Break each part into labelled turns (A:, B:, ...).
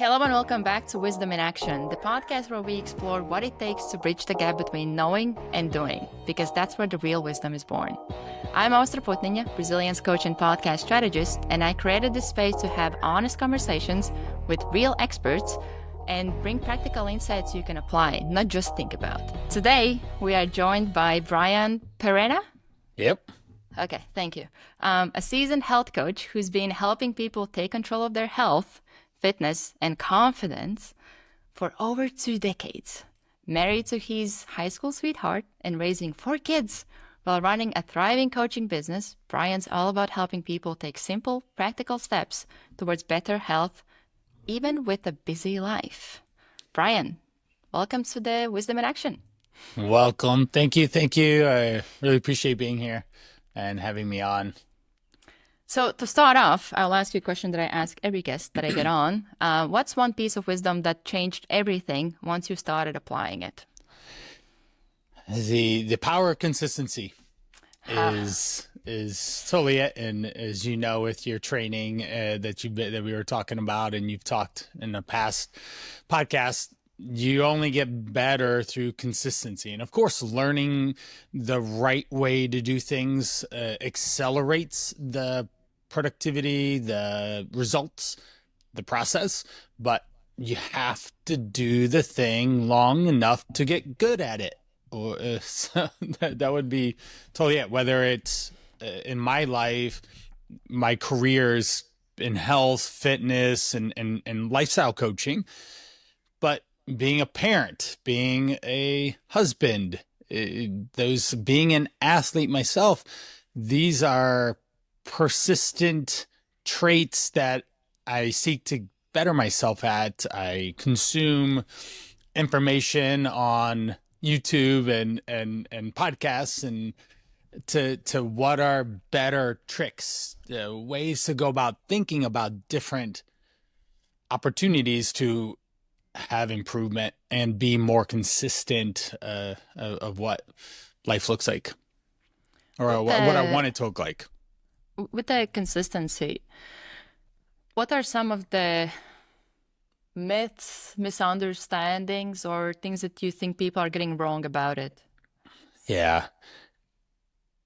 A: Hello and welcome back to Wisdom in Action, the podcast where we explore what it takes to bridge the gap between knowing and doing, because that's where the real wisdom is born. I'm Ostra Putninja, Brazilian's coach and podcast strategist, and I created this space to have honest conversations with real experts and bring practical insights you can apply, not just think about. Today, we are joined by Brian Parana.
B: Yep.
A: Okay, thank you. A seasoned health coach who's been helping people take control of their health, fitness, and confidence for over 2 decades. Married to his high school sweetheart and raising 4 kids while running a thriving coaching business, Brian's all about helping people take simple, practical steps towards better health, even with a busy life. Brian, welcome to the Wisdom in Action.
B: Welcome. Thank you. Thank you. I really appreciate being here and having me on.
A: So to start off, I'll ask you a question that I ask every guest that I get on. What's one piece of wisdom that changed everything once you started applying it?
B: The power of consistency is totally it. And as you know, with your training that we were talking about, and you've talked in the past podcast, you only get better through consistency. And of course, learning the right way to do things accelerates the productivity, the results, the process, but you have to do the thing long enough to get good at it. Or so that would be totally it. Whether it's in my life, my careers in health, fitness, and lifestyle coaching, but being a parent, being a husband, being an athlete myself, these are persistent traits that I seek to better myself at. I consume information on YouTube and podcasts and to what are better tricks, ways to go about thinking about different opportunities to have improvement and be more consistent of what life looks like, or what I want it to look like.
A: With the consistency, what are some of the myths, misunderstandings, or things that you think people are getting wrong about it?
B: Yeah.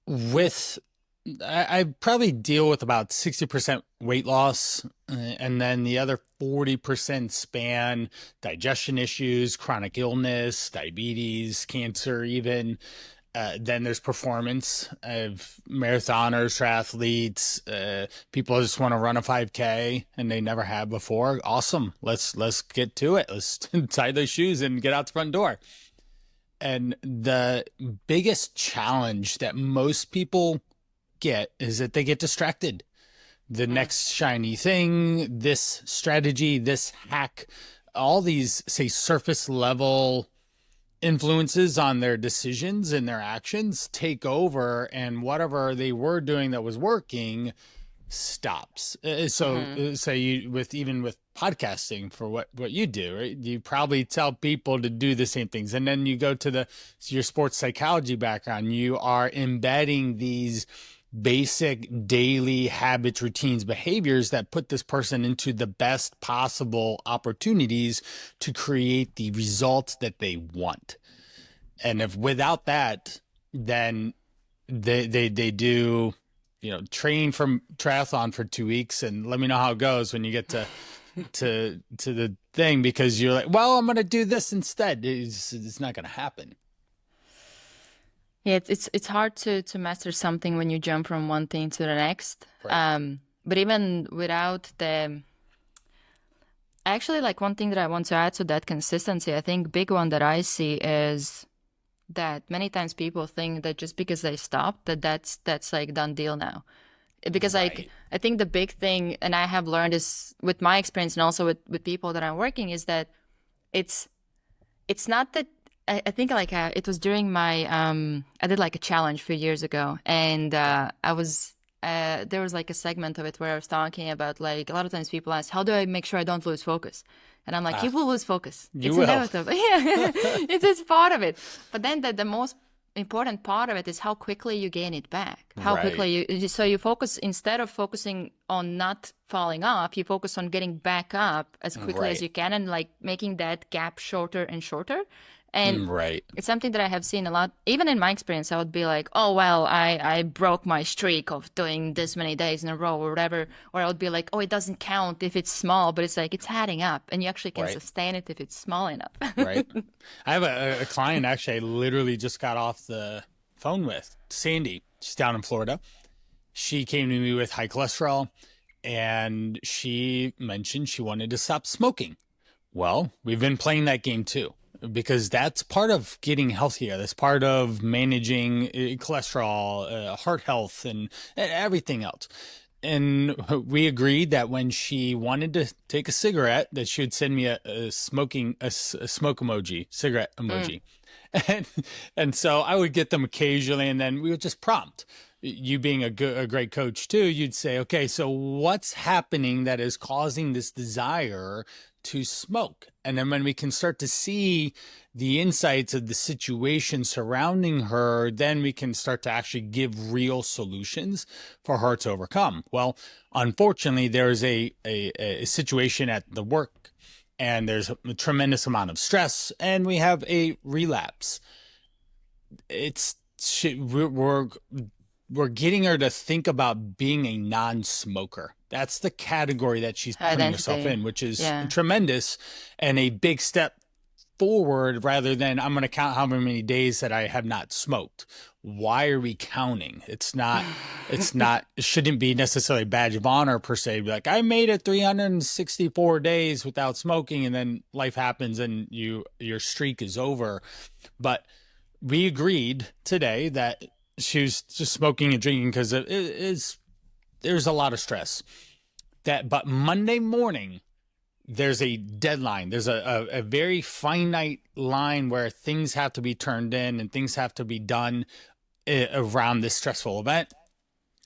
B: I probably deal with about 60% weight loss, and then the other 40% span digestion issues, chronic illness, diabetes, cancer even. Then there's performance of marathoners, triathletes, people who just want to run a 5K and they never have before. Awesome. Let's get to it. Let's tie those shoes and get out the front door. And the biggest challenge that most people get is that they get distracted. The next shiny thing, this strategy, this hack, all these, say, surface level influences on their decisions and their actions take over, and whatever they were doing that was working stops. Say you with podcasting, for what you do, right? You probably tell people to do the same things, and then you go to your sports psychology background. You are embedding these basic daily habits, routines, behaviors that put this person into the best possible opportunities to create the results that they want. And if without that, then they do, train from triathlon for 2 weeks and let me know how it goes when you get to the thing, because you're like, well, I'm going to do this instead. It's not going to happen.
A: Yeah, it's hard to master something when you jump from one thing to the next. Right. But even without actually, like, one thing that I want to add to that consistency, I think big one that I see is that many times people think that just because they stop, that's like done deal now. Because right. I think the big thing, and I have learned this with my experience and also with people that I'm working, is that it's not that. I think it was during my I did like a challenge a few years ago, and there was like a segment of it where I was talking about, like, a lot of times people ask, how do I make sure I don't lose focus? And I'm like, you will lose focus. It's inevitable. Yeah, it's part of it. But then the most important part of it is how quickly you gain it back. How
B: Right.
A: quickly so you focus, instead of focusing on not falling off, you focus on getting back up as quickly as
B: Right.
A: you can and like making that gap shorter and shorter. And
B: Right.
A: it's something that I have seen a lot. Even in my experience, I would be like, oh, well, I broke my streak of doing this many days in a row or whatever. Or I would be like, oh, it doesn't count if it's small, but it's like it's adding up and you actually can
B: Right.
A: sustain it if it's small enough.
B: Right. I have a client actually I literally just got off the phone with, Sandy. She's down in Florida. She came to me with high cholesterol and she mentioned she wanted to stop smoking. Well, we've been playing that game too, because that's part of getting healthier. That's part of managing cholesterol, heart health, and everything else. And we agreed that when she wanted to take a cigarette, that she would send me a smoke emoji, cigarette
A: Mm.
B: emoji, and so I would get them occasionally, and then we would just prompt. You being a great coach too, you'd say, okay, so what's happening that is causing this desire to smoke? And then when we can start to see the insights of the situation surrounding her, then we can start to actually give real solutions for her to overcome. Well, unfortunately, there's a situation at the work and there's a tremendous amount of stress and we have a relapse. It's we're getting her to think about being a non-smoker. That's the category that she's putting herself
A: Identity.
B: in, which is
A: Yeah.
B: tremendous and a big step forward rather than I'm going to count how many days that I have not smoked. Why are we counting? It shouldn't be necessarily a badge of honor per se. Be like, I made it 364 days without smoking and then life happens and your streak is over. But we agreed today that she was just smoking and drinking because there's a lot of stress. But Monday morning, there's a deadline. There's a very finite line where things have to be turned in and things have to be done around this stressful event.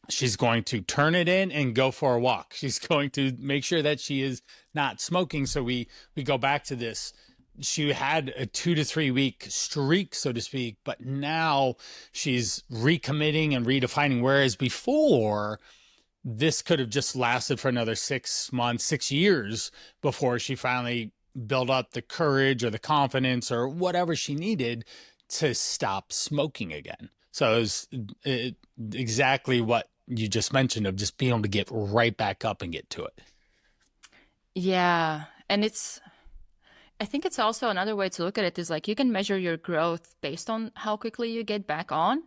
B: She's going to turn it in and go for a walk. She's going to make sure that she is not smoking. So we go back to this. She had a 2 to 3 week streak, so to speak, but now she's recommitting and redefining. Whereas before, this could have just lasted for another 6 months, 6 years before she finally built up the courage or the confidence or whatever she needed to stop smoking again. So exactly what you just mentioned of just being able to get right back up and get to it.
A: Yeah. And I think it's also another way to look at it is like you can measure your growth based on how quickly you get back on.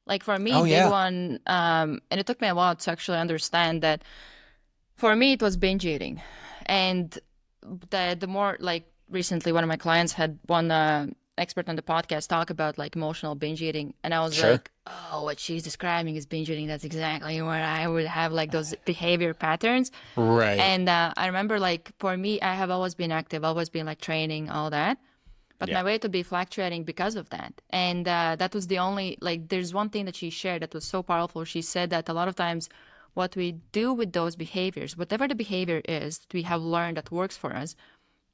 A: Like for me,
B: Oh,
A: big
B: yeah.
A: one, and it took me a while to actually understand that for me it was binge eating. And the more like recently one of my clients had one expert on the podcast talk about like emotional binge eating, and I was
B: Sure.
A: like, oh, what she's describing is binge eating. That's exactly where I would have like those behavior patterns.
B: Right.
A: And I remember like for me, I have always been active, always been like training, all that. But
B: Yeah.
A: my weight would be fluctuating because of that. And that was the only, like, there's one thing that she shared that was so powerful. She said that a lot of times what we do with those behaviors, whatever the behavior is that we have learned that works for us,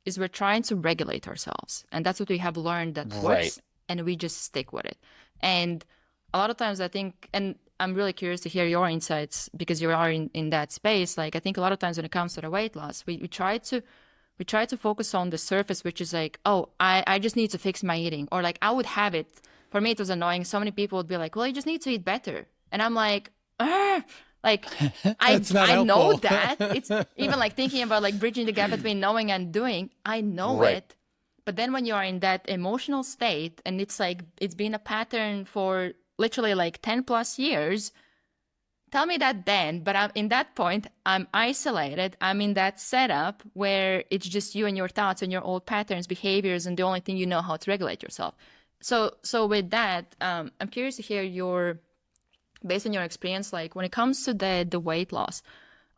A: is we're trying to regulate ourselves. And that's what we have learned that
B: Right.
A: works. And we just stick with it. And a lot of times I think, and I'm really curious to hear your insights because you are in that space. Like, I think a lot of times when it comes to the weight loss, we try to focus on the surface, which is like, oh, I just need to fix my eating. Or like I would have it. For me, it was annoying. So many people would be like, well, you just need to eat better. And I'm like, ah, like
B: That's not
A: I know
B: helpful.
A: that. It's even like thinking about like bridging the gap between knowing and doing. I know
B: Right.
A: it. But then when you are in that emotional state and it's like it's been a pattern for literally like 10 plus years, tell me that then, but I'm in that point, I'm isolated. I'm in that setup where it's just you and your thoughts and your old patterns, behaviors, and the only thing you know how to regulate yourself. So with that, I'm curious to hear your, based on your experience, like when it comes to the weight loss,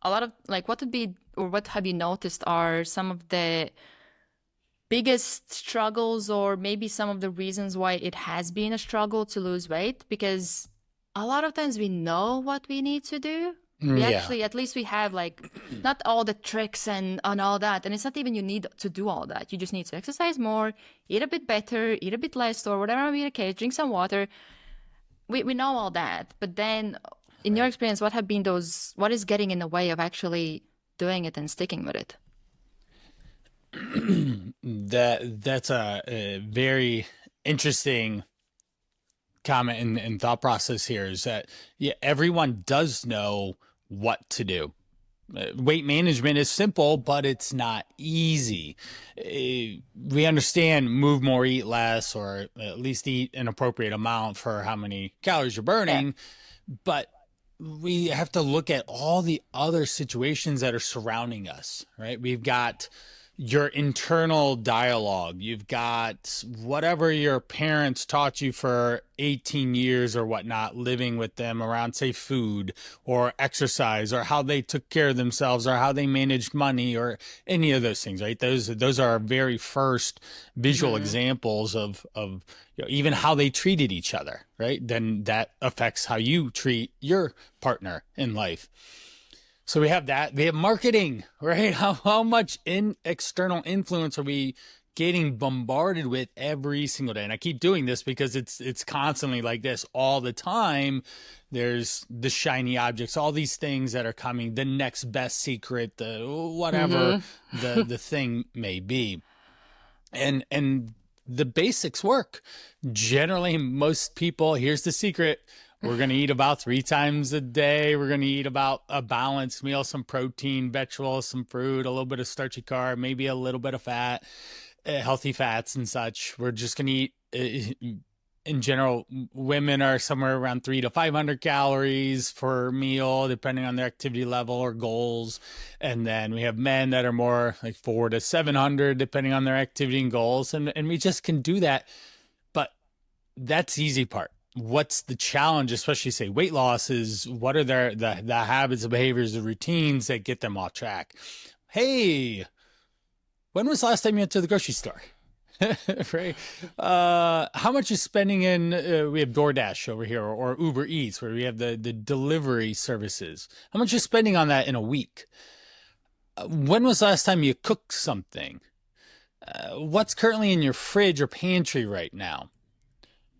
A: a lot of like what would be or what have you noticed are some of the biggest struggles or maybe some of the reasons why it has been a struggle to lose weight? Because a lot of times we know what we need to do. We
B: Yeah.
A: actually, at least we have like not all the tricks and all that. And it's not even you need to do all that. You just need to exercise more, eat a bit better, eat a bit less, or whatever may be the case, drink some water. we know all that, but then in your
B: Right.
A: experience, what have been those, what is getting in the way of actually doing it and sticking with it?
B: That's a very interesting comment and thought process here is that yeah, everyone does know what to do. Weight management is simple, but it's not easy. We understand move more, eat less, or at least eat an appropriate amount for how many calories you're
A: Yeah.
B: burning. But we have to look at all the other situations that are surrounding us, right? We've got your internal dialogue. You've got whatever your parents taught you for 18 years or whatnot, living with them around, say, food or exercise or how they took care of themselves or how they managed money or any of those things, right? Those are our very first visual
A: Hmm.
B: examples of even how they treated each other, right? Then that affects how you treat your partner in life. So we have that. We have marketing, right? How much external influence are we getting bombarded with every single day? And I keep doing this because it's constantly like this all the time. There's the shiny objects, all these things that are coming, the next best secret, the whatever
A: Hmm.
B: the thing may be. And the basics work. Generally, most people, here's the secret. We're going to eat about 3 times a day. We're going to eat about a balanced meal, some protein, vegetables, some fruit, a little bit of starchy carb, maybe a little bit of fat, healthy fats and such. We're just going to eat in general, women are somewhere around 300 to 500 calories per meal, depending on their activity level or goals. And then we have men that are more like 400 to 700, depending on their activity and goals. And we just can do that. But that's the easy part. What's the challenge, especially say weight loss, is what are the habits, the behaviors, the routines that get them off track? Hey, when was the last time you went to the grocery store? Right. How much is spending in? We have DoorDash over here, or Uber Eats, where we have the delivery services. How much are you spending on that in a week? When was the last time you cooked something? What's currently in your fridge or pantry right now?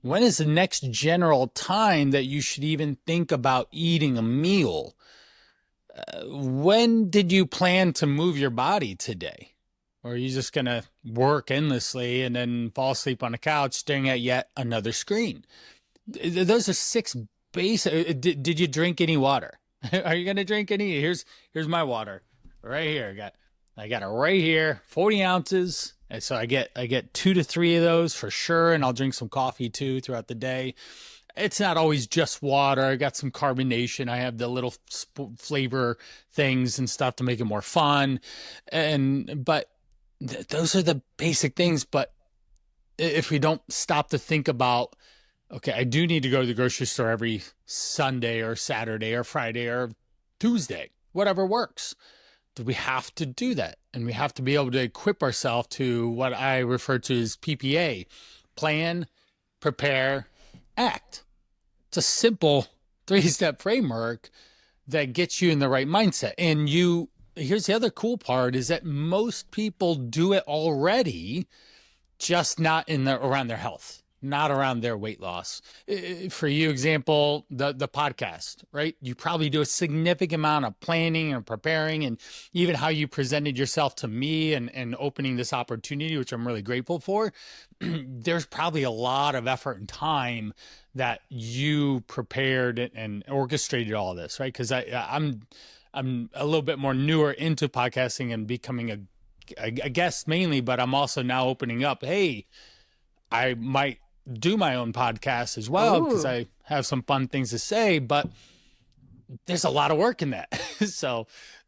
B: When is the next general time that you should even think about eating a meal? When did you plan to move your body today? Or are you just going to work endlessly and then fall asleep on the couch staring at yet another screen? Those are six basic. Did you drink any water? Are you going to drink any? Here's my water right here. I got it right here, 40 ounces. And so I get 2 to 3 of those for sure. And I'll drink some coffee too throughout the day. It's not always just water. I got some carbonation. I have the little flavor things and stuff to make it more fun. But those are the basic things. But if we don't stop to think about, okay, I do need to go to the grocery store every Sunday or Saturday or Friday or Tuesday, whatever works. Do we have to do that? And we have to be able to equip ourselves to what I refer to as PPA: plan, prepare, act. It's a simple 3 step framework that gets you in the right mindset. And here's the other cool part is that most people do it already, just not around their health, not around their weight loss. For you, example, the podcast, right? You probably do a significant amount of planning and preparing, and even how you presented yourself to me and opening this opportunity, which I'm really grateful for. There's probably a lot of effort and time that you prepared and orchestrated all this, right? Because I'm a little bit more newer into podcasting and becoming a guest mainly, but I'm also now opening up. Hey, I might do my own podcast as well because
A: Ooh.
B: I have some fun things to say, but there's a lot of work in that. so,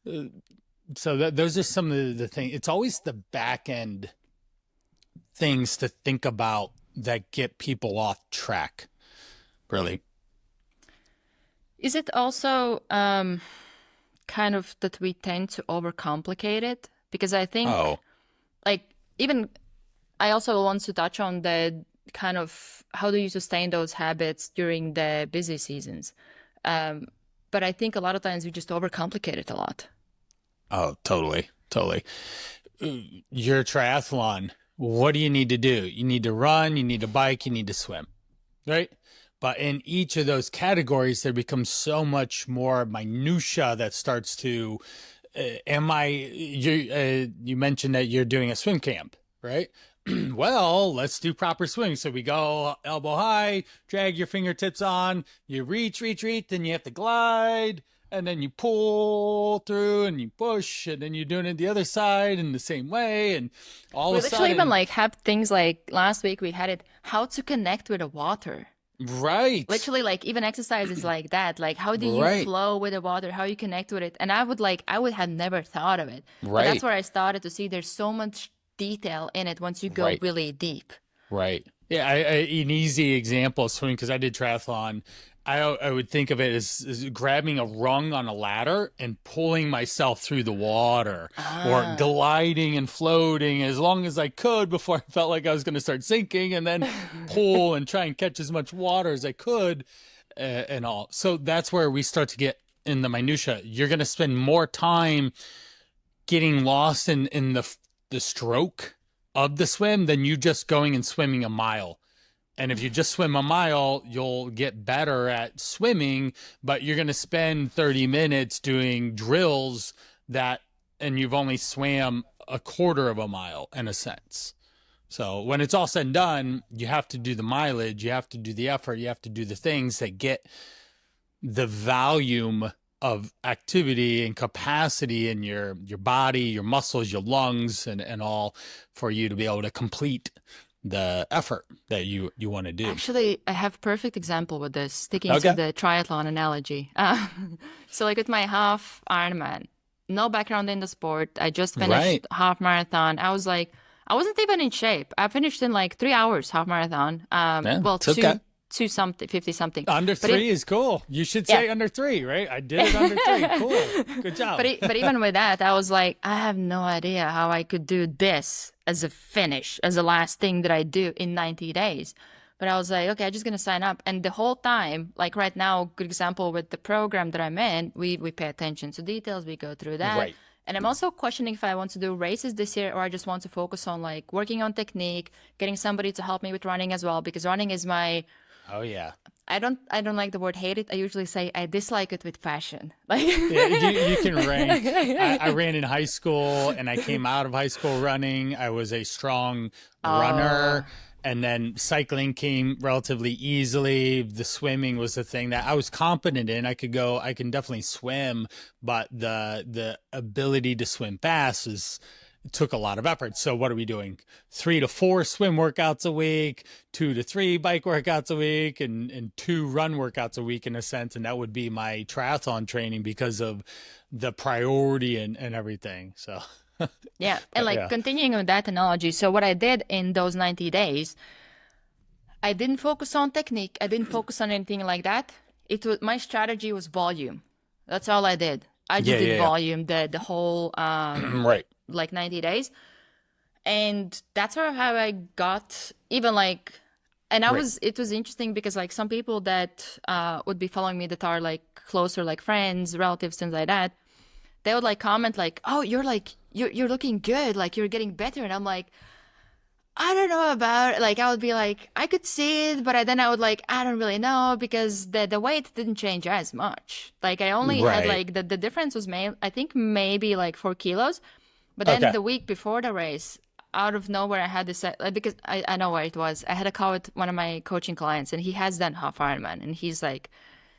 B: uh, those are some of the things. It's always the back end things to think about that get people off track, really.
A: Is it also kind of that we tend to overcomplicate it? Because I think,
B: Oh,
A: like, even I also want to touch on the kind of how do you sustain those habits during the busy seasons. Um, but I think a lot of times we just overcomplicate it a lot.
B: oh, totally, totally. Your triathlon. What do you need to do? You need to run, you need to bike, you need to swim, right? But in each of those categories, there becomes so much more minutia that starts to, you mentioned that you're doing a swim camp, right? Well, let's do proper swing. So we go elbow high, drag your fingertips on, you reach, then you have to glide, and then you pull through and you push, and then you're doing it the other side in the same way. And all
A: We
B: of a
A: literally even
B: sudden,
A: like have things like last week we had it how to connect with the water.
B: right,
A: Literally like even exercises like that. Like how do you
B: right,
A: flow with the water? How you connect with it? And I would have never thought of it. But that's
B: right,
A: where I started to see there's so much detail in it once you go
B: right.
A: really deep.
B: Right. Yeah, an easy example of swimming, because I did triathlon. I would think of it as grabbing a rung on a ladder and pulling myself through the water, or
A: Ah.
B: gliding and floating as long as I could before I felt like I was going to start sinking, and then pull and try and catch as much water as I could, and all. So that's where we start to get in the minutia. You're going to spend more time getting lost in the stroke of the swim than you just going and swimming a mile. And if you just swim a mile, you'll get better at swimming, but you're going to spend 30 minutes doing drills that, and you've only swam a quarter of a mile in a sense. So when it's all said and done, you have to do the mileage, you have to do the effort, you have to do the things that get the volume of activity and capacity in your body, your muscles, your lungs, and all, for you to be able to complete the effort that you want to do.
A: Actually, I have perfect example with this, sticking to
B: Okay.
A: the triathlon analogy. So like with my half Ironman, no background in the sport. I just
B: Right.
A: finished half marathon. I was like, I wasn't even in shape. I finished in like 3 hours half marathon.
B: Yeah,
A: Well,
B: it's okay.
A: two something, 50 something.
B: Under
A: But it,
B: three is cool. You should
A: yeah.
B: say under three, right? I did it under three. Cool. Good job.
A: But even with that, I was like, I have no idea how I could do this as a finish, as the last thing that I do in 90 days. But I was like, okay, I'm just gonna sign up. And the whole time, like right now, good example with the program that I'm in, we pay attention to details, we go through that.
B: Right.
A: And I'm also questioning if I want to do races this year or I just want to focus on like working on technique, getting somebody to help me with running as well, because running is my
B: Oh yeah.
A: I don't like the word hate it. I usually say I dislike it with passion. Like
B: Yeah, you can rank. I ran in high school, and I came out of high school running. I was a strong
A: Oh,
B: runner, and then cycling came relatively easily. The swimming was the thing that I was competent in. I can definitely swim, but the ability to swim fast is took a lot of effort. So what are we doing? 3 to 4 swim workouts a week, 2 to 3 bike workouts a week, and 2 run workouts a week in a sense. And that would be my triathlon training because of the priority and everything. So,
A: yeah. And
B: but
A: like
B: yeah,
A: continuing with that analogy, so what I did in those 90 days, I didn't focus on technique. I didn't focus on anything like that. It was my strategy was volume. That's all I did. I just
B: yeah,
A: did
B: yeah,
A: volume the whole
B: yeah. Right,
A: like 90 days. And that's sort of how I got even like and
B: right,
A: it was interesting because like some people that would be following me that are like closer like friends, relatives, things like that, they would like comment like, "Oh, you're like you're looking good, like you're getting better." And I'm like, I don't know about like I would be like I could see it, but then I would like I don't really know because the weight didn't change as much. Like I only had
B: right.
A: like the difference was I think maybe like 4 kilos, but then
B: Okay.
A: the week before the race, out of nowhere, I had this like, because I know where it was. I had a call with one of my coaching clients, and he has done half Ironman, and he's like,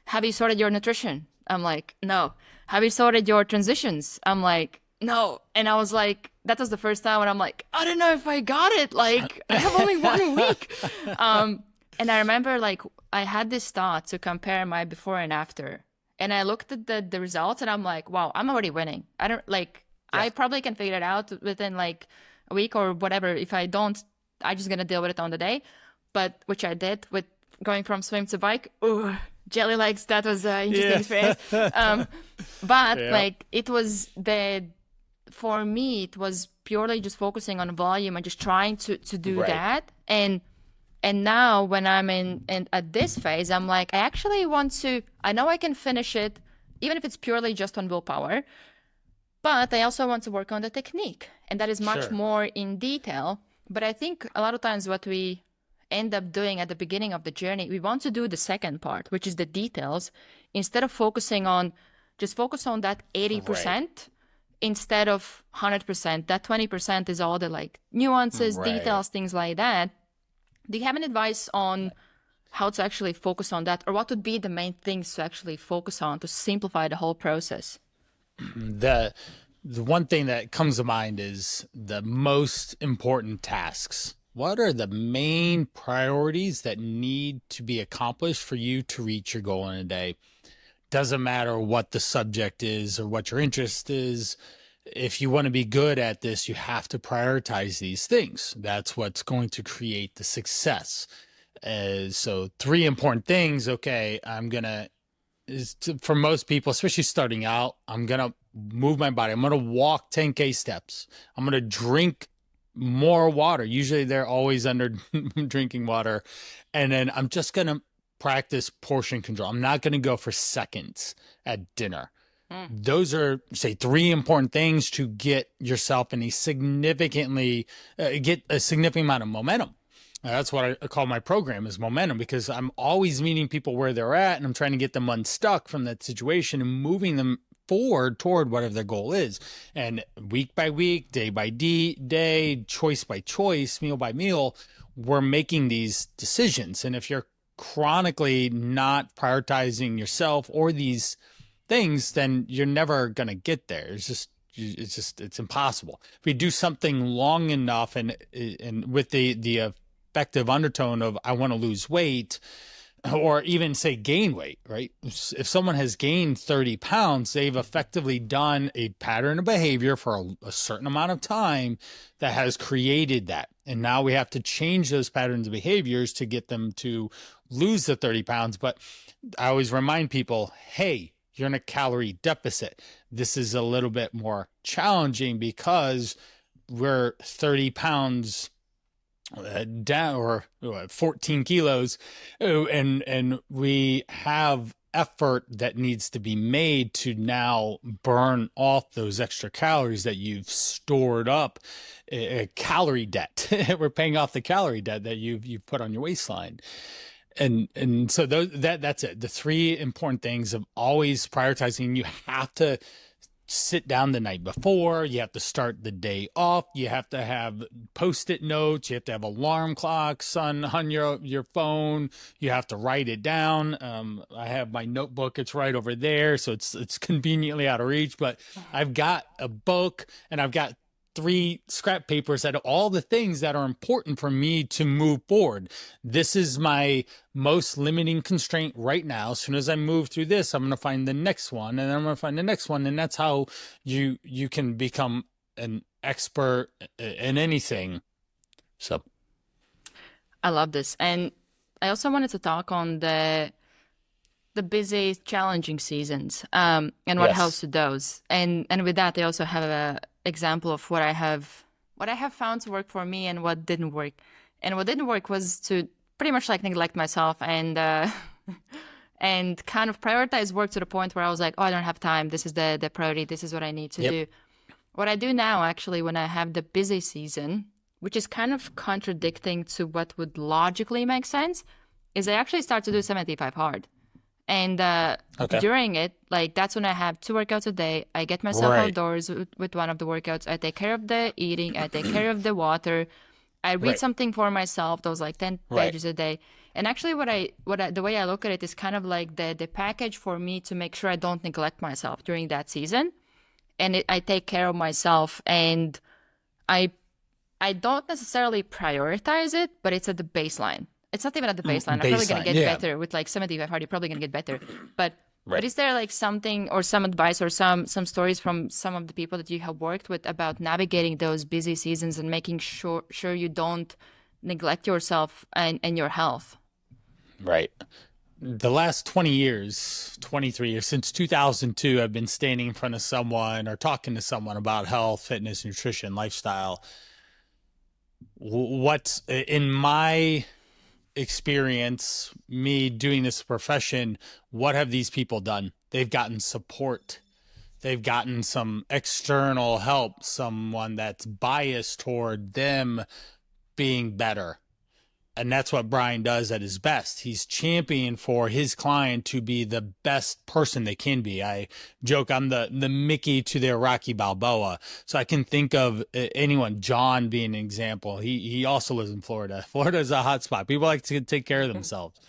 A: "Have you sorted your nutrition?" I'm like, "No." "Have you sorted your transitions?" I'm like, "No." And I was like, that was the first time when I'm like, I don't know if I got it. Like, I have only 1 week. Um, and I remember like I had this thought to compare my before and after, and I looked at the results, and I'm like, wow, I'm already winning. I don't like.
B: Yeah.
A: I probably can figure it out within like a week or whatever. If I don't, I'm just gonna deal with it on the day. But which I did with going from swim to bike. Ooh, jelly legs. That was an interesting
B: Yeah.
A: experience. Um, but
B: Yeah.
A: like it was for me it was purely just focusing on volume and just trying to do
B: Right.
A: that. And now when I'm in at this phase, I'm like, I actually want to. I know I can finish it, even if it's purely just on willpower. But I also want to work on the technique, and that is much
B: Sure.
A: more in detail. But I think a lot of times what we end up doing at the beginning of the journey, we want to do the second part, which is the details, instead of focusing on just focus on that
B: Right.
A: 80% instead of 100%. That 20% is all the like nuances,
B: Right.
A: details, things like that. Do you have any advice on how to actually focus on that, or what would be the main things to actually focus on to simplify the whole process?
B: The the one thing that comes to mind is the most important tasks. What are the main priorities that need to be accomplished for you to reach your goal in a day? Doesn't matter what the subject is or what your interest is. If you want to be good at this, you have to prioritize these things. That's what's going to create the success. So, three important things. Okay, I'm going to for most people, especially starting out, I'm gonna move my body. I'm gonna walk 10K steps. I'm gonna drink more water. Usually they're always under drinking water. And then I'm just gonna practice portion control. I'm not gonna go for seconds at dinner.
A: Mm.
B: Those are, say, three important things to get yourself in a significantly get a significant amount of momentum. That's what I call my program is momentum, because I'm always meeting people where they're at and I'm trying to get them unstuck from that situation and moving them forward toward whatever their goal is. And week by week, day by day, choice by choice, meal by meal, we're making these decisions. And if you're chronically not prioritizing yourself or these things, then you're never going to get there. It's impossible. If we do something long enough and with the effective undertone of I want to lose weight, or even say gain weight, right? If someone has gained 30 pounds, they've effectively done a pattern of behavior for a certain amount of time that has created that. And now we have to change those patterns of behaviors to get them to lose the 30 pounds. But I always remind people, hey, you're in a calorie deficit. This is a little bit more challenging because we're 30 pounds down, or 14 kilos, and we have effort that needs to be made to now burn off those extra calories that you've stored up. A calorie debt. We're paying off the calorie debt that you've put on your waistline. And so that's it. The three important things of always prioritizing. You have to sit down the night before. You have to start the day off. You have to have post-it notes. You have to have alarm clocks on your phone. You have to write it down. I have my notebook. It's right over there, so it's conveniently out of reach. But I've got a book and I've got three scrap papers that are all the things that are important for me to move forward. This is my most limiting constraint right now. As soon as I move through this, I'm going to find the next one, and then I'm going to find the next one, and that's how you can become an expert in anything. So,
A: I love this. And I also wanted to talk on the busy, challenging seasons, and what helps
B: yes.
A: with those. And with that, I also have a example of what I have found to work for me and what didn't work. And what didn't work was to pretty much like neglect myself and and kind of prioritize work to the point where I was like, oh, I don't have time. This is the priority. This is what I need to
B: Yep.
A: do. What I do now, actually, when I have the busy season, which is kind of contradicting to what would logically make sense, is I actually start to do 75 hard. And
B: Okay.
A: during it, like that's when I have two workouts a day. I get myself
B: Right.
A: outdoors with one of the workouts. I take care of the eating. I take care of the water. I read
B: Right.
A: something for myself. Those like 10
B: Right.
A: pages a day. And actually, the way I look at it is kind of like the package for me to make sure I don't neglect myself during that season. And I take care of myself, and I I don't necessarily prioritize it, but it's at the baseline. It's not even at the baseline. I'm probably gonna
B: Baseline.
A: get
B: Yeah.
A: better with like 75 hard. You're probably gonna get better, but
B: Right.
A: is there like something or some advice or some stories from some of the people that you have worked with about navigating those busy seasons and making sure you don't neglect yourself and your health?
B: Right. The last 20 years, 23 years, since 2002, I've been standing in front of someone or talking to someone about health, fitness, nutrition, lifestyle. What's in my experience, me doing this profession, what have these people done? They've gotten support. They've gotten some external help, someone that's biased toward them being better. And that's what Brian does at his best. He's championing for his client to be the best person they can be. I joke I'm the Mickey to their Rocky Balboa. So I can think of anyone, John being an example. He also lives in Florida. Florida is a hot spot. People like to take care of themselves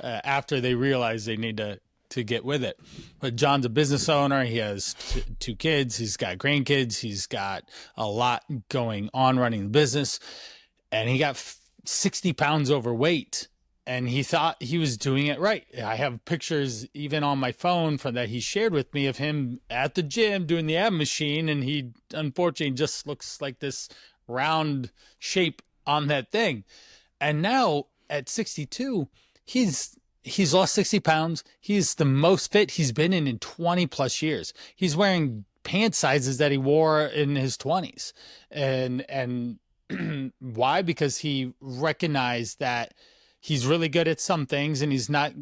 B: after they realize they need to get with it. But John's a business owner. He has two kids. He's got grandkids. He's got a lot going on running the business. And he got 60 pounds overweight, and he thought he was doing it right. I have pictures even on my phone from that he shared with me of him at the gym doing the ab machine, and he unfortunately just looks like this round shape on that thing. And now at 62, he's lost 60 pounds. He's the most fit he's been in 20 plus years. He's wearing pant sizes that he wore in his 20s. And why? Because he recognized that he's really good at some things and he's not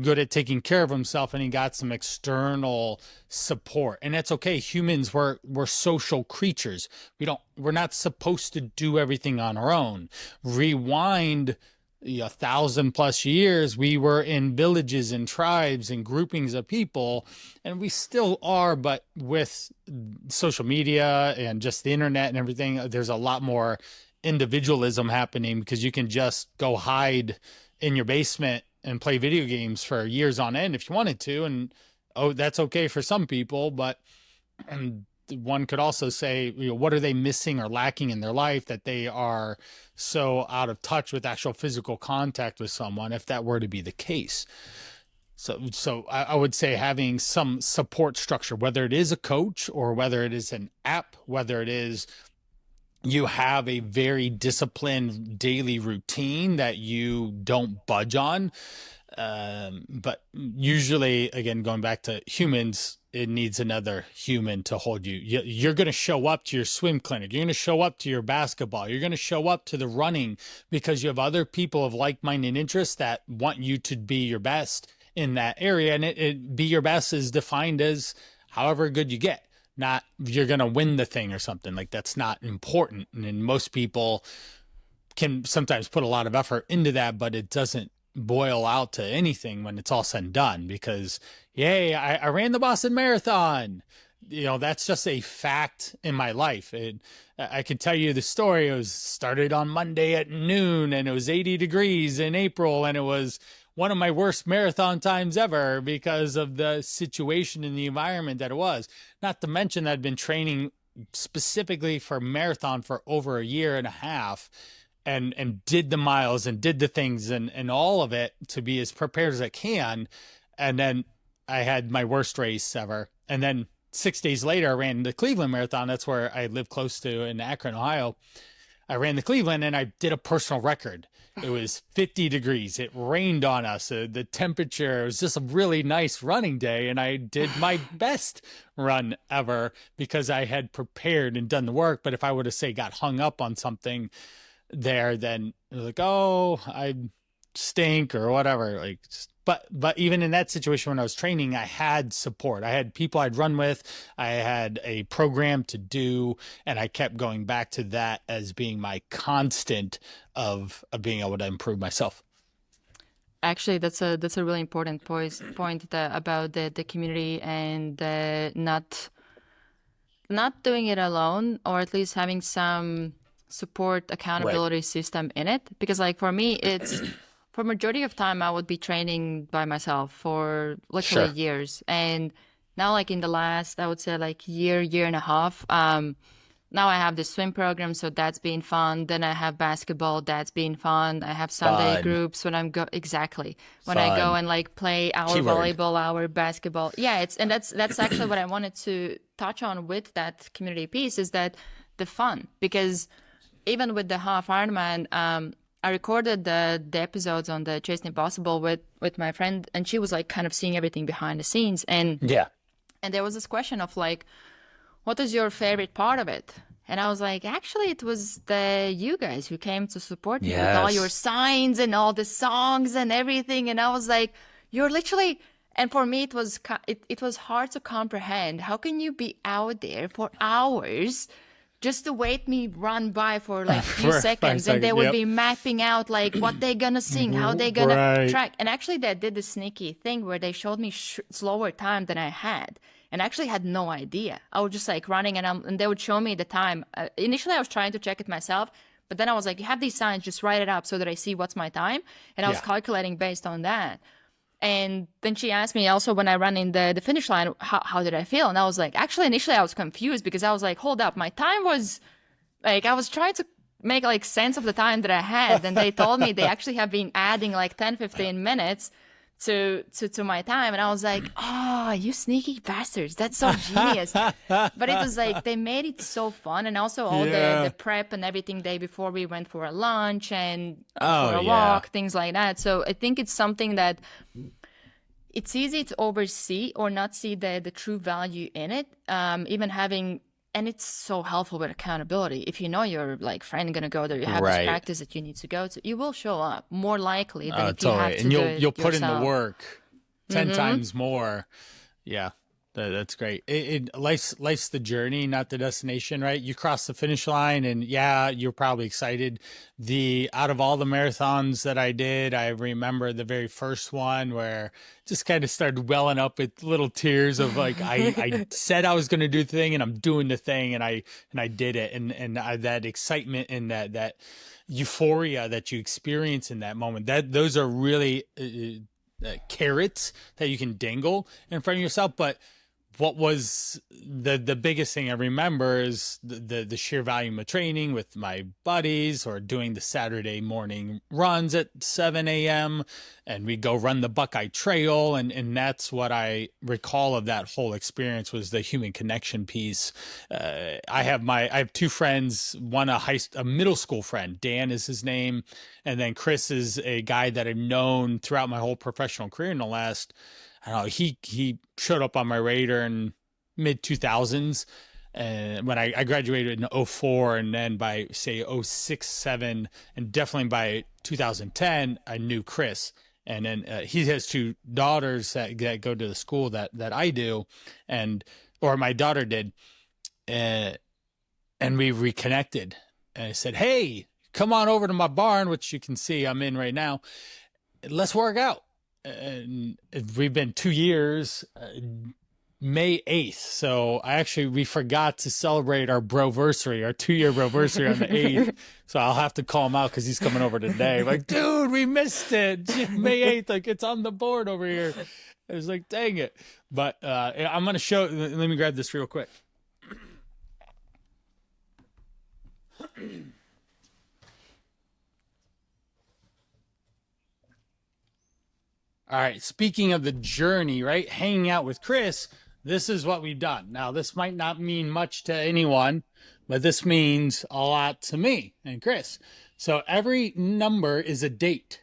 B: good at taking care of himself, and he got some external support. And that's okay. Humans, we're social creatures. We're not supposed to do everything on our own. Rewind 1,000+ years, we were in villages and tribes and groupings of people, and we still are, but with social media and just the internet and everything, there's a lot more individualism happening, because you can just go hide in your basement and play video games for years on end if you wanted to. And that's okay for some people, but one could also say, what are they missing or lacking in their life that they are so out of touch with actual physical contact with someone, if that were to be the case. So I would say having some support structure, whether it is a coach or whether it is an app, whether it is you have a very disciplined daily routine that you don't budge on. But usually, again, going back to humans, it needs another human to hold you. You're going to show up to your swim clinic. You're going to show up to your basketball. You're going to show up to the running because you have other people of like-minded interests that want you to be your best in that area. And be your best is defined as however good you get. Not you're going to win the thing or something. Like, that's not important. And most people can sometimes put a lot of effort into that, but it doesn't boil out to anything when it's all said and done, because, yay, I ran the Boston Marathon. That's just a fact in my life. I can tell you the story. It was started on Monday at noon, and it was 80 degrees in April, and it was one of my worst marathon times ever because of the situation and the environment that it was. Not to mention that I'd been training specifically for marathon for over a year and a half, and did the miles and did the things and all of it to be as prepared as I can. And then I had my worst race ever. And then 6 days later, I ran the Cleveland Marathon. That's where I live close to, in Akron, Ohio. I ran the Cleveland and I did a personal record. It was 50 degrees. It rained on us. The temperature, it was just a really nice running day. And I did my best run ever because I had prepared and done the work. But if I would have, say, got hung up on something there, then like, oh, I stink or whatever. Like, but even in that situation, when I was training, I had support. I had people I'd run with. I had a program to do, and I kept going back to that as being my constant of being able to improve myself.
A: Actually, that's a really important point about the community and not doing it alone, or at least having some support accountability system in it. Because, like, for me, it's for majority of time I would be training by myself for literally years, and now, like, in the last, I would say, like, year and a half, now I have the swim program, so that's been fun. Then I have basketball, that's been fun. I have Sunday groups when I'm when I go and, like, play our volleyball, our basketball. Yeah, that's actually what I wanted to touch on with that community piece, is that the fun. Because even with the half Ironman, I recorded the episodes on the Chase Impossible with my friend, and she was, like, kind of seeing everything behind the scenes. And there was this question of, like, what is your favorite part of it? And I was like, actually, it was you guys who came to support me with all your signs and all the songs and everything. And I was like, you're literally, and for me, it was hard to comprehend. How can you be out there for hours just to wait me run by for like a few
B: For 5
A: seconds, and they
B: seconds.
A: would
B: Yep.
A: be mapping out like what they're gonna sing, how they're gonna
B: Right.
A: track. And actually they did the sneaky thing where they showed me slower time than I had, and I actually had no idea. I was just like running, and they would show me the time. Initially I was trying to check it myself, but then I was like, you have these signs, just write it up so that I see what's my time, and I was
B: Yeah.
A: calculating based on that. And then she asked me also when I ran in the finish line, how did I feel? And I was like, actually, initially I was confused because I was like, hold up, my time was like, I was trying to make like sense of the time that I had. And they told me they actually have been adding like 10, 15 minutes to my time. And I was like, oh, you sneaky bastards. That's so genius. But it was like, they made it so fun. And also all the
B: Yeah.
A: prep and everything day before we went for a lunch and for
B: Oh,
A: a
B: yeah.
A: walk, things like that. So I think it's something that it's easy to oversee or not see the true value in it. Even having, and it's so helpful with accountability. If you know your like friend gonna go there, you have this
B: Right.
A: practice that you need to go to, you will show up more likely than if you have
B: Totally.
A: to
B: And
A: do
B: you'll
A: it
B: put in the
A: yourself.
B: work 10 times more. Yeah. That's great. Life's the journey, not the destination, right? You cross the finish line and yeah, you're probably excited. Out of all the marathons that I did, I remember the very first one where just kind of started welling up with little tears of like, I said I was going to do the thing and I'm doing the thing and I did it. That excitement and that euphoria that you experience in that moment, those are really carrots that you can dangle in front of yourself. But what was the biggest thing I remember is the sheer volume of training with my buddies or doing the Saturday morning runs at 7 a.m. and we go run the Buckeye Trail. And that's what I recall of that whole experience was the human connection piece. I have two friends, one a middle school friend, Dan is his name. And then Chris is a guy that I've known throughout my whole professional career in the last, I don't know, he showed up on my radar in mid 2000s. And when I graduated in '04, and then by say '06, 7, and definitely by 2010, I knew Chris. And then he has two daughters that go to the school that I do, or my daughter did. Uh, and we reconnected. And I said, hey, come on over to my barn, which you can see I'm in right now. Let's work out. And we've been 2 years, May 8th. So we forgot to celebrate our broversary, our 2-year broversary on the 8th. So I'll have to call him out because he's coming over today. Like, dude, we missed it. May 8th, like it's on the board over here. I was like, dang it. But I'm going to show, let me grab this real quick. All right, speaking of the journey, right? Hanging out with Chris, this is what we've done. Now, this might not mean much to anyone, but this means a lot to me and Chris. So every number is a date.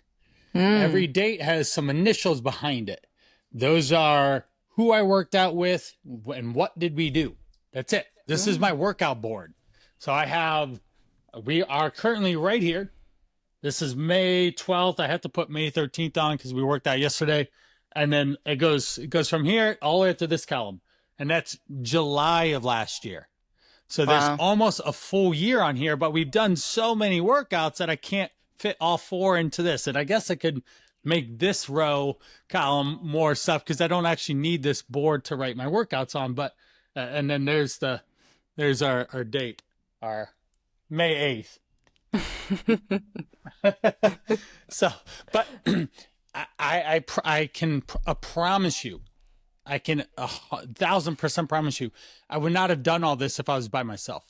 B: Every date has some initials behind it. Those are who I worked out with and what did we do. That's it. This is my workout board. So we are currently right here. This is May 12th. I have to put May 13th on because we worked out yesterday. And then it goes from here all the way up to this column. And that's July of last year. So there's almost a full year on here, but we've done so many workouts that I can't fit all 4 into this. And I guess I could make this row column more stuff because I don't actually need this board to write my workouts on. But and then there's our date, our May 8th. So, but I can promise you, I can 1,000% promise you, I would not have done all this if I was by myself.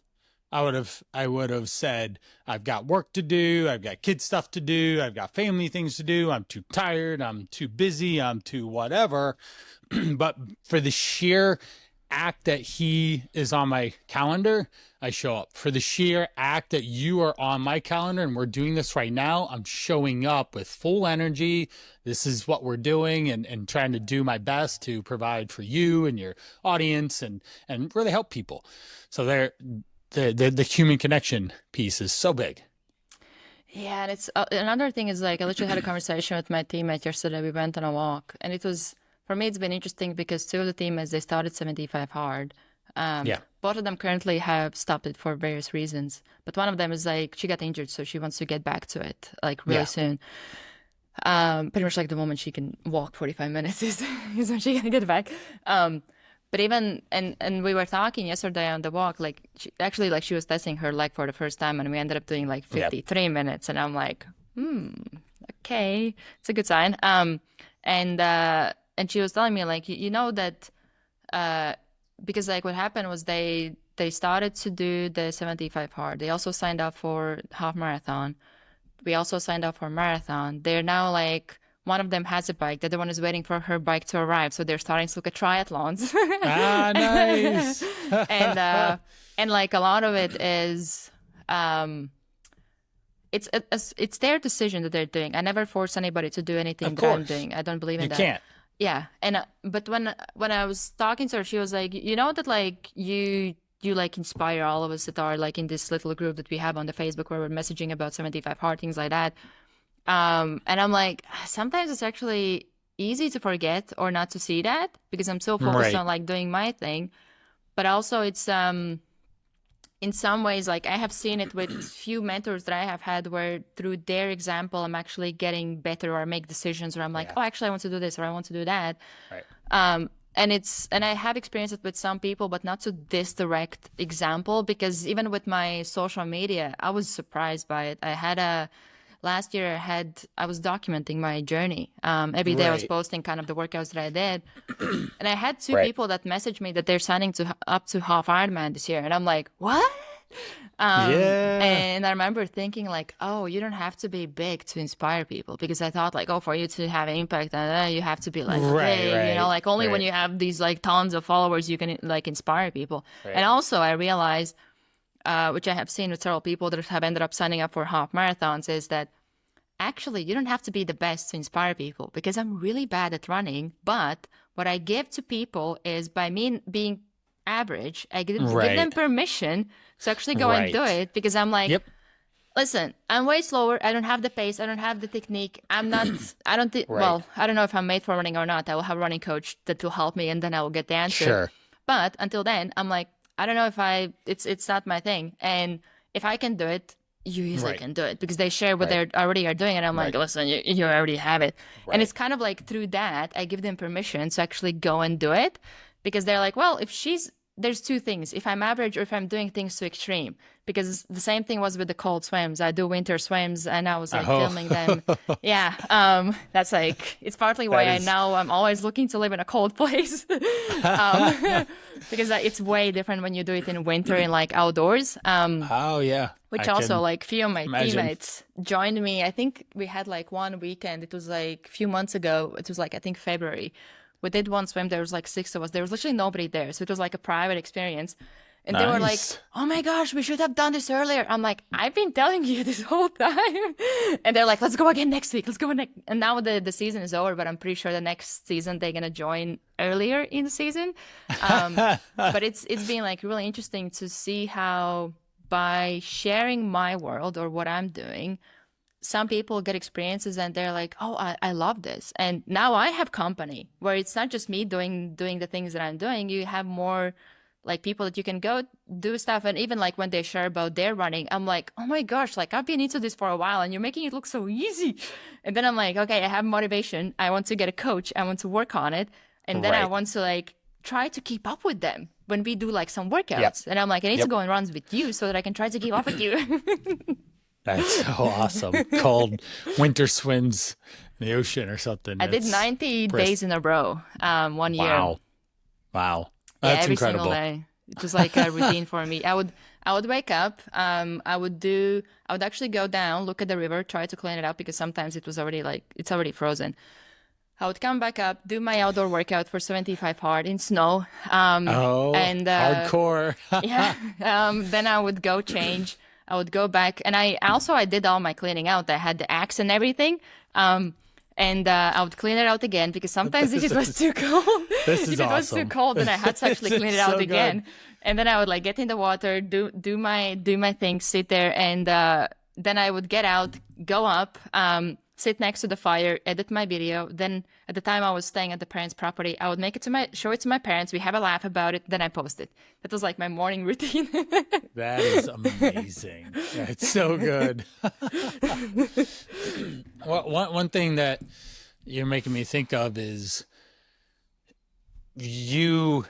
B: I would have said, I've got work to do. I've got kid stuff to do. I've got family things to do. I'm too tired. I'm too busy. I'm too whatever. But for the sheer act that he is on my calendar, I show up. For the sheer act that you are on my calendar and we're doing this right now, I'm showing up with full energy. This is what we're doing and trying to do my best to provide for you and your audience and really help people. So the human connection piece is so big.
A: Yeah, and it's another thing is like I literally had a conversation with my teammate yesterday. We went on a walk, and it was, for me, it's been interesting because 2 of the teammates, they started 75 hard.
B: Yeah.
A: Both of them currently have stopped it for various reasons, but one of them is like she got injured, so she wants to get back to it like really
B: Yeah.
A: soon. Pretty much like the moment she can walk 45 minutes is when she can get back. But even and we were talking yesterday on the walk, like she was testing her leg for the first time, and we ended up doing like 53 minutes, and I'm like, okay, it's a good sign. And she was telling me like you know that because like what happened was they started to do the 75 hard. They also signed up for half marathon. We also signed up for marathon. They're now like one of them has a bike. The other one is waiting for her bike to arrive. So they're starting to look at triathlons.
B: Ah, nice.
A: And like a lot of it is it's their decision that they're doing. I never force anybody to do anything that I'm doing. I don't believe in that.
B: You can't.
A: Yeah. And but when I was talking to her, she was like, you know that like you like inspire all of us that are like in this little group that we have on the Facebook where we're messaging about 75 hard, things like that. And I'm like, sometimes it's actually easy to forget or not to see that because I'm so focused on like doing my thing. But also it's in some ways, like I have seen it with few mentors that I have had where through their example, I'm actually getting better or make decisions where I'm like, oh, actually I want to do this or I want to do that.
B: Right.
A: And I have experienced it with some people, but not to this direct example, because even with my social media, I was surprised by it. Last year I was documenting my journey. Every day I was posting kind of the workouts that I did. And I had two people that messaged me that they're signing up to half Ironman this year. And I'm like, what? And I remember thinking like, oh, you don't have to be big to inspire people, because I thought like, oh, for you to have an impact, you have to be like big, you know, like only when you have these like tons of followers, you can like inspire people. And also I realized, which I have seen with several people that have ended up signing up for half marathons, is that actually you don't have to be the best to inspire people, because I'm really bad at running. But what I give to people is by me being average, I give them permission to actually go and do it, because I'm like, listen, I'm way slower. I don't have the pace. I don't have the technique. I'm not, I don't think, well, I don't know if I'm made for running or not. I will have a running coach that will help me and then I will get the answer.
B: Sure.
A: But until then, I'm like, I don't know if it's not my thing. And if I can do it, you easily can do it, because they share what they already are doing. And I'm like, listen, you already have it. And it's kind of like through that, I give them permission to actually go and do it, because they're like, well, there's two things: if I'm average or if I'm doing things to extreme. Because the same thing was with the cold swims. I do winter swims and I was like filming them. Yeah. That's like, it's partly why I'm always looking to live in a cold place. Because it's way different when you do it in winter in like outdoors. Which also like few of my teammates joined me. I think we had like one weekend. It was like a few months ago. It was like, I think February. We did one swim. There was like 6 of us. There was literally nobody there. So it was like a private experience. And they were like, oh my gosh, we should have done this earlier. I'm like, I've been telling you this whole time. And they're like, let's go again next week. Let's go next. And now the season is over, but I'm pretty sure the next season they're going to join earlier in the season. But it's been like really interesting to see how by sharing my world or what I'm doing, some people get experiences and they're like, oh, I love this. And now I have company where it's not just me doing the things that I'm doing. You have more like people that you can go do stuff. And even like when they share about their running, I'm like, oh my gosh, like I've been into this for a while and you're making it look so easy. And then I'm like, okay, I have motivation. I want to get a coach. I want to work on it. And then I want to like try to keep up with them when we do like some workouts. And I'm like, I need to go on runs with you so that I can try to keep up with you.
B: That's so awesome. Called winter swims in the ocean or something.
A: I did 90 days in a row 1 year.
B: Wow. That's
A: every
B: incredible.
A: Single day. It was like a routine for me. I would wake up. I would actually go down, look at the river, try to clean it up, because sometimes it's already frozen. I would come back up, do my outdoor workout for 75 hard in snow. And
B: hardcore.
A: Then I would go change. I would go back, and I did all my cleaning out. I had the axe and everything. And I would clean it out again, because sometimes if it was too cold, it was too cold, then I had to actually clean it out again. And then I would like get in the water, do my thing, sit there, and then I would get out, go up, sit next to the fire, edit my video. Then at the time I was staying at the parents' property, I would show it to my parents. We have a laugh about it. Then I post it. That was like my morning routine.
B: That is amazing. It's so good. Well, one thing that you're making me think of is you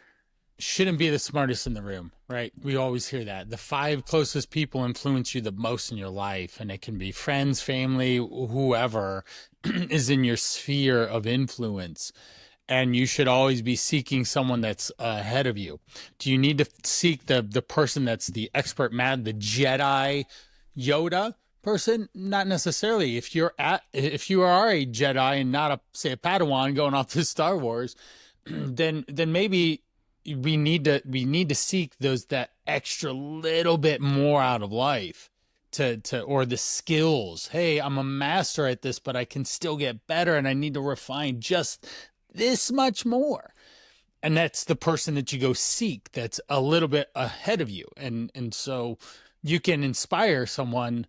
B: shouldn't be the smartest in the room, right? We always hear that. The 5 closest people influence you the most in your life, and it can be friends, family, whoever is in your sphere of influence. And you should always be seeking someone that's ahead of you. Do you need to seek the person that's the expert mad, the Jedi Yoda person? Not necessarily. If you are a Jedi and not say a Padawan going off to Star Wars, then maybe we need to seek that extra little bit more out of life to or the skills. Hey, I'm a master at this, but I can still get better, and I need to refine just this much more. And that's the person that you go seek that's a little bit ahead of you. And so you can inspire someone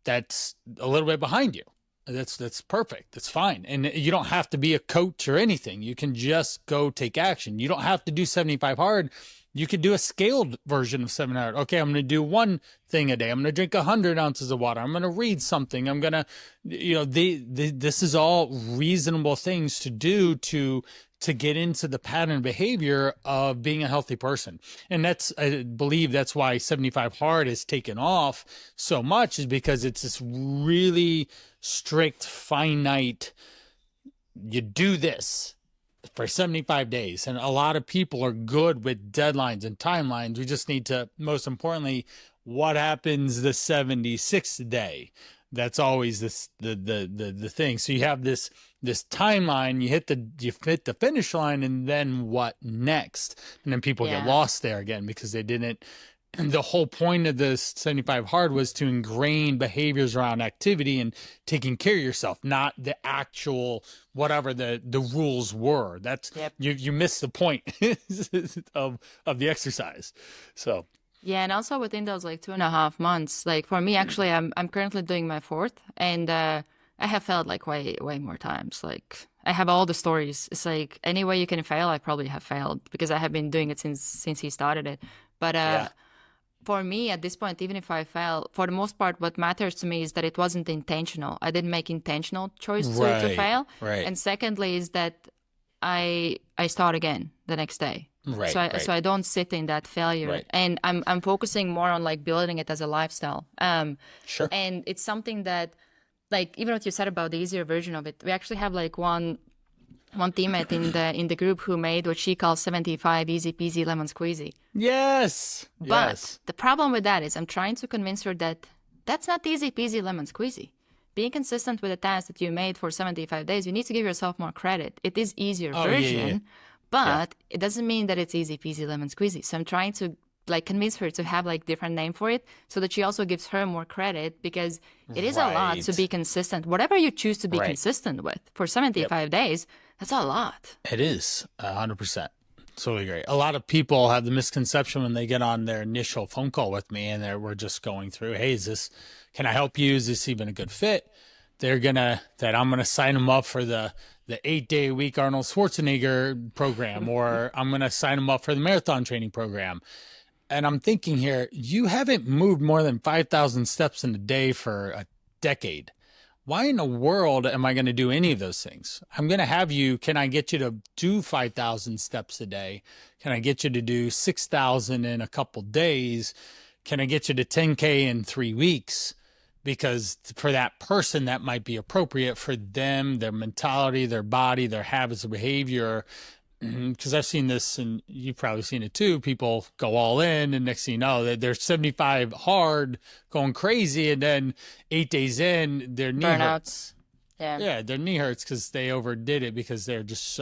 B: that's a little bit behind you. That's perfect. That's fine. And you don't have to be a coach or anything. You can just go take action. You don't have to do 75 hard. You could do a scaled version of 7 hard. Okay, I'm going to do one thing a day. I'm going to drink 100 ounces of water. I'm going to read something. I'm going to, this is all reasonable things to do to get into the pattern behavior of being a healthy person. And I believe that's why 75 hard has taken off so much, is because it's this really strict, finite, you do this for 75 days. And a lot of people are good with deadlines and timelines. We just need to, most importantly, what happens the 76th day? That's always the thing. So you have this timeline, you hit the finish line, and then what next? And then people get lost there again because they didn't. And the whole point of this 75 hard was to ingrain behaviors around activity and taking care of yourself, not the actual whatever the rules were. That's you missed the point of the exercise. So
A: yeah, and also within those like 2.5 months, like for me, actually, I'm currently doing my 4th, and I have failed like way more times. Like I have all the stories. It's like any way you can fail, I probably have failed because I have been doing it since he started it. But for me, at this point, even if I fail, for the most part, what matters to me is that it wasn't intentional. I didn't make intentional choice to fail.
B: Right.
A: And secondly is that I start again the next day.
B: Right.
A: So I don't sit in that failure.
B: Right.
A: And I'm focusing more on like building it as a lifestyle.
B: Sure.
A: And it's something that, like, even what you said about the easier version of it, we actually have like one teammate in the group who made what she calls 75 easy peasy lemon squeezy.
B: Yes.
A: But the problem with that is I'm trying to convince her that that's not easy peasy lemon squeezy. Being consistent with the task that you made for 75 days, you need to give yourself more credit. It is easier version, but it doesn't mean that it's easy peasy lemon squeezy. So I'm trying to like convince her to have like different name for it so that she also gives her more credit, because it is a lot to be consistent. Whatever you choose to be consistent with for 75 days, that's a lot.
B: It is 100%. Totally agree. A lot of people have the misconception when they get on their initial phone call with me and we're just going through, hey, can I help you? Is this even a good fit? That I'm going to sign them up for the 8-day week Arnold Schwarzenegger program, or I'm going to sign them up for the marathon training program. And I'm thinking here, you haven't moved more than 5,000 steps in a day for a decade. Why in the world am I going to do any of those things? I'm going to have you, can I get you to do 5,000 steps a day? Can I get you to do 6,000 in a couple days? Can I get you to 10K in 3 weeks? Because for that person, that might be appropriate for them, their mentality, their body, their habits of behavior. Because I've seen this, and you've probably seen it too. People go all in, and next thing you know, they're 75 hard, going crazy, and then 8 days in, their knee hurts. Yeah, their knee hurts because they overdid it because they're just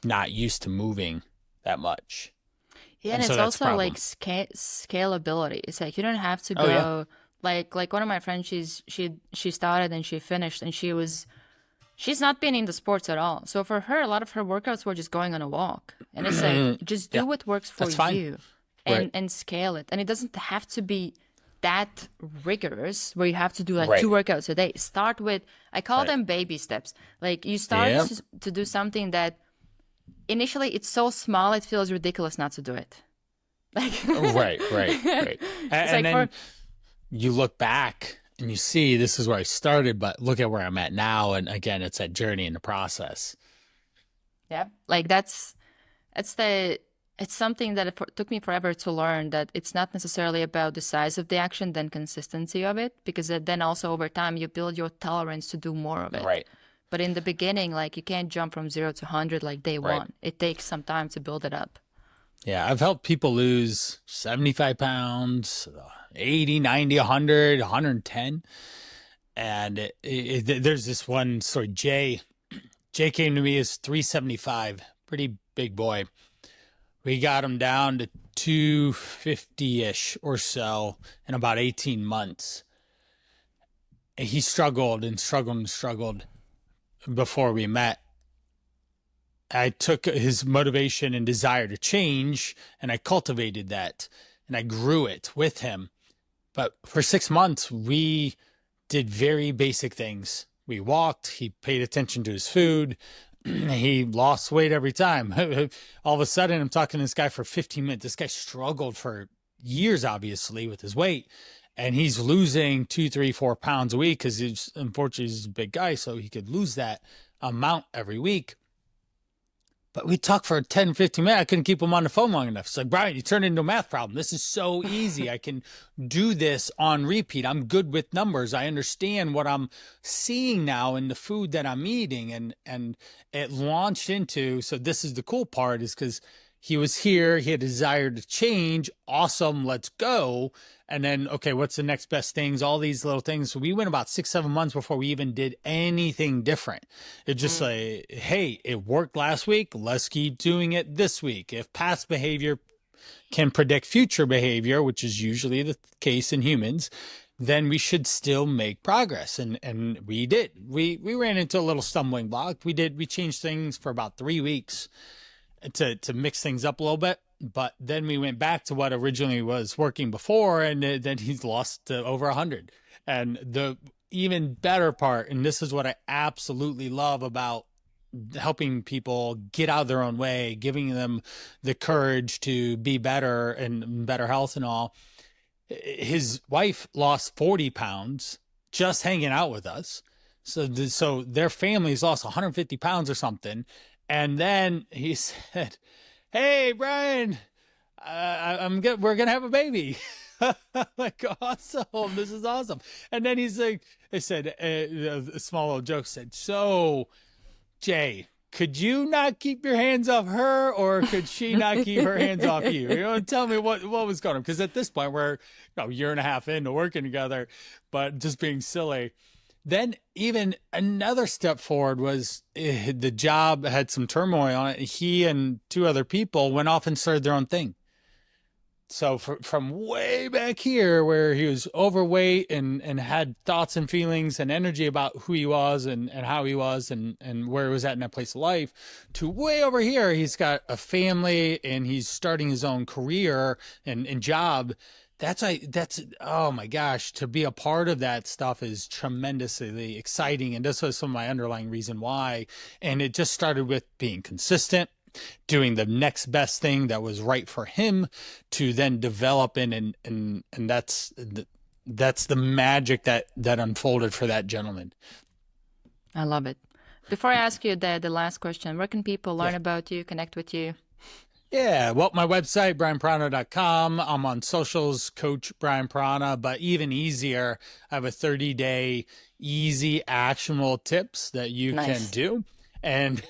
B: not used to moving that much.
A: Yeah, and it's also like scalability. It's like you don't have to go like one of my friends. She started and she finished, and she's not been in the sports at all. So for her, a lot of her workouts were just going on a walk. And it's like, just do what works for you and scale it. And it doesn't have to be that rigorous where you have to do like
B: Right.
A: 2 workouts a day. Start with, I call
B: Right.
A: them baby steps. Like you start
B: Yeah.
A: to do something that initially it's so small it feels ridiculous not to do it. Like
B: Right. Right. Right.
A: it's
B: And
A: like for
B: then you look back and you see this is where I started, but look at where I'm at now. And again, it's that journey in the process.
A: yeah, like that's the it's something that it took me forever to learn that it's not necessarily about the size of the action, then consistency of it, because then also over time you build your tolerance to do more of it.
B: Right.
A: But in the beginning, like you can't jump from 0 to 100 like day
B: Right.
A: one. It takes some time to build it up.
B: Yeah. I've helped people lose 75 pounds, 80, 90, 100, 110. And there's this one story. Jay came to me as 375, pretty big boy. We got him down to 250-ish or so in about 18 months. And he struggled and struggled and struggled before we met. I took his motivation and desire to change and I cultivated that and I grew it with him. But for 6 months, we did very basic things. We walked, he paid attention to his food, he lost weight every time. All of a sudden, I'm talking to this guy for 15 minutes. This guy struggled for years, obviously, with his weight. And he's losing 2, 3, 4 pounds a week because unfortunately he's a big guy, so he could lose that amount every week. But we talked for 10, 15 minutes. I couldn't keep him on the phone long enough. It's like, Brian, you turned it into a math problem. This is so easy. I can do this on repeat. I'm good with numbers. I understand what I'm seeing now in the food that I'm eating. And it launched into, so this is the cool part, is because he was here. He had a desire to change. Awesome. Let's go. And then, okay, what's the next best things? All these little things. So we went about 6, 7 months before we even did anything different. It just like, hey, it worked last week. Let's keep doing it this week. If past behavior can predict future behavior, which is usually the case in humans, then we should still make progress. And we did. We ran into a little stumbling block. We changed things for about 3 weeks to mix things up a little bit. But then we went back to what originally was working before, and then he's lost to over 100. And the even better part, and this is what I absolutely love about helping people get out of their own way, giving them the courage to be better and better health and all. His wife lost 40 pounds just hanging out with us. So their family's lost 150 pounds or something. And then he said, "Hey, Brian, we're gonna have a baby." Like, awesome, this is awesome. And then he's like, I said, a small little joke said, "So, Jay, could you not keep your hands off her, or could she not keep her hands off you?" Tell me what was going on, because at this point we're a year and a half into working together, but just being silly. Then even another step forward was the job had some turmoil on it. He and 2 other people went off and started their own thing. So from way back here where he was overweight and had thoughts and feelings and energy about who he was and how he was and where he was at in that place of life, to way over here, he's got a family and he's starting his own career and job. That's oh my gosh, to be a part of that stuff is tremendously exciting. And this was some of my underlying reason why. And it just started with being consistent, doing the next best thing that was right for him, to then develop and that's the magic that unfolded for that gentleman.
A: I love it. Before I ask you the last question, where can people learn about you, connect with you?
B: Yeah, well, my website, brianparana.com. I'm on socials, Coach Brian Parana, but even easier, I have a 30-day easy actionable tips that you can do. And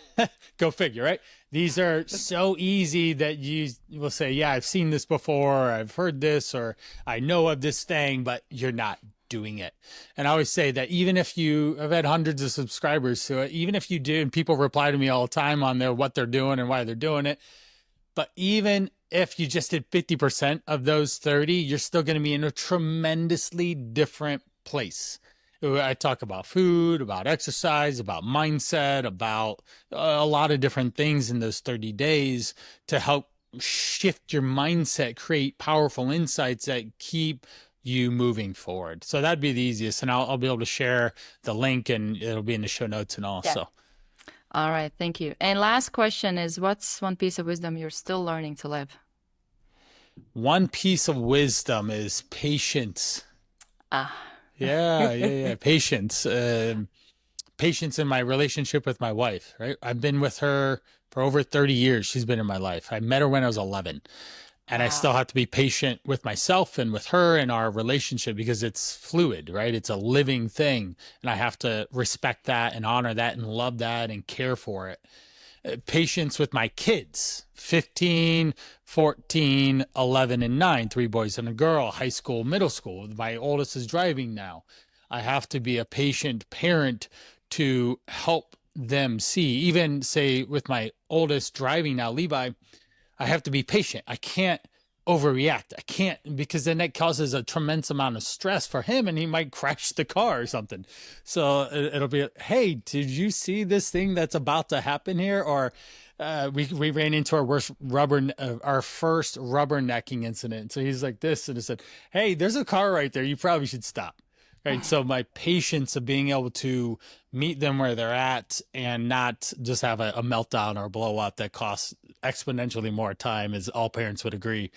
B: go figure, right? These are so easy that you will say, yeah, I've seen this before, or I've heard this, or I know of this thing, but you're not doing it. And I always say that even if I've had hundreds of subscribers to it, even if you do, and people reply to me all the time on what they're doing and why they're doing it, but even if you just did 50% of those 30, you're still going to be in a tremendously different place. I talk about food, about exercise, about mindset, about a lot of different things in those 30 days to help shift your mindset, create powerful insights that keep you moving forward. So that'd be the easiest. And I'll be able to share the link, and it'll be in the show notes and all.
A: Yeah.
B: So
A: All right, thank you. And last question is, what's one piece of wisdom you're still learning to live?
B: one piece of wisdom is patience.
A: Ah.
B: Yeah. Patience. Patience in my relationship with my wife, right? I've been with her for over 30 years. She's been in my life. I met her when I was 11. And I still have to be patient with myself and with her and our relationship, because it's fluid, right? It's a living thing. And I have to respect that and honor that and love that and care for it. Patience with my kids, 15, 14, 11, and 9, 3 boys and a girl, high school, middle school. My oldest is driving now. I have to be a patient parent to help them see. Even say with my oldest driving now, Levi, I have to be patient. I can't overreact. I can't, because then that causes a tremendous amount of stress for him, and he might crash the car or something. So it'll be, hey, did you see this thing that's about to happen here? Or we ran into our first rubbernecking incident. So he's like this, and I said, hey, there's a car right there. You probably should stop. Right. So my patience of being able to meet them where they're at and not just have a meltdown or a blow up that costs exponentially more time, as all parents would agree.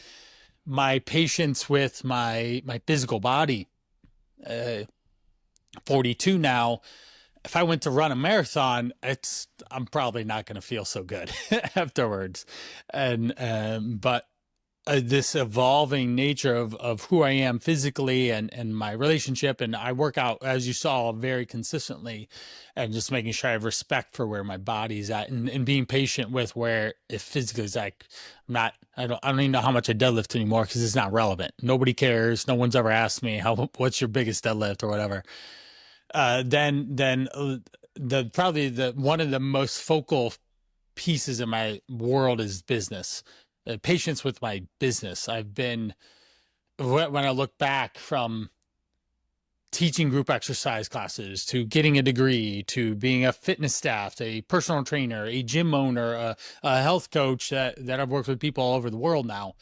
B: My patience with my physical body, 42 now. If I went to run a marathon, I'm probably not going to feel so good afterwards. And but this evolving nature of who I am physically and my relationship. And I work out, as you saw, very consistently, and just making sure I have respect for where my body's at, and being patient with where, if physically is like, I don't even know how much I deadlift anymore, because it's not relevant. Nobody cares. No one's ever asked me what's your biggest deadlift or whatever. Then probably one of the most focal pieces in my world is business. Patience with my business. When I look back from teaching group exercise classes to getting a degree to being a fitness staff, a personal trainer, a gym owner, a health coach that I've worked with people all over the world now,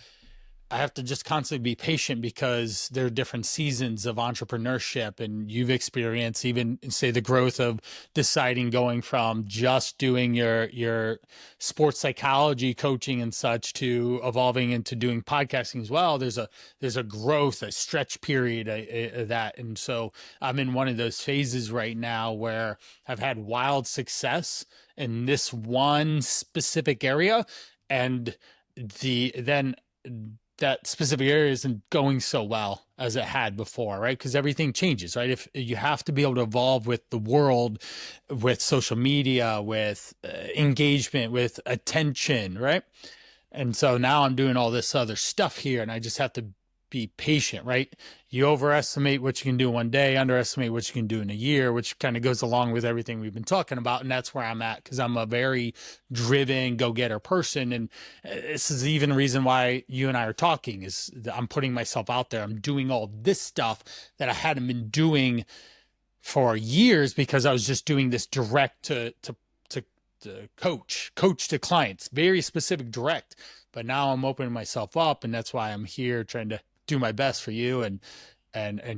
B: I have to just constantly be patient, because there are different seasons of entrepreneurship, and you've experienced even, say, the growth of deciding going from just doing your sports psychology coaching and such to evolving into doing podcasting as well. There's a growth, a stretch period of that. And so I'm in one of those phases right now where I've had wild success in this one specific area, and then that specific area isn't going so well as it had before, right? Because everything changes, right? If you have to be able to evolve with the world, with social media, with engagement, with attention, right? And so now I'm doing all this other stuff here, and I just have to be patient, right? You overestimate what you can do one day, underestimate what you can do in a year, which kind of goes along with everything we've been talking about. And that's where I'm at, because I'm a very driven go-getter person. And this is even the reason why you and I are talking, is that I'm putting myself out there. I'm doing all this stuff that I hadn't been doing for years, because I was just doing this direct to coach to clients, very specific direct. But now I'm opening myself up, and that's why I'm here trying to do my best for you and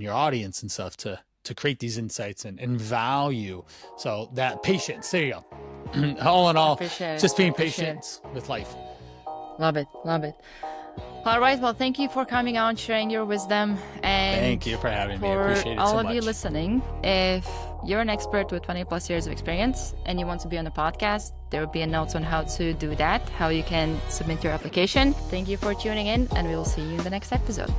B: your audience and stuff to create these insights and value. So that patience, there you go. All in all, just being patient with life.
A: Love it. All right. Well, thank you for coming on, sharing your wisdom. And
B: thank you for having me. I appreciate it so much.
A: For all of you listening, if you're an expert with 20 plus years of experience and you want to be on a podcast, there will be a note on how to do that, how you can submit your application. Thank you for tuning in, and we will see you in the next episode.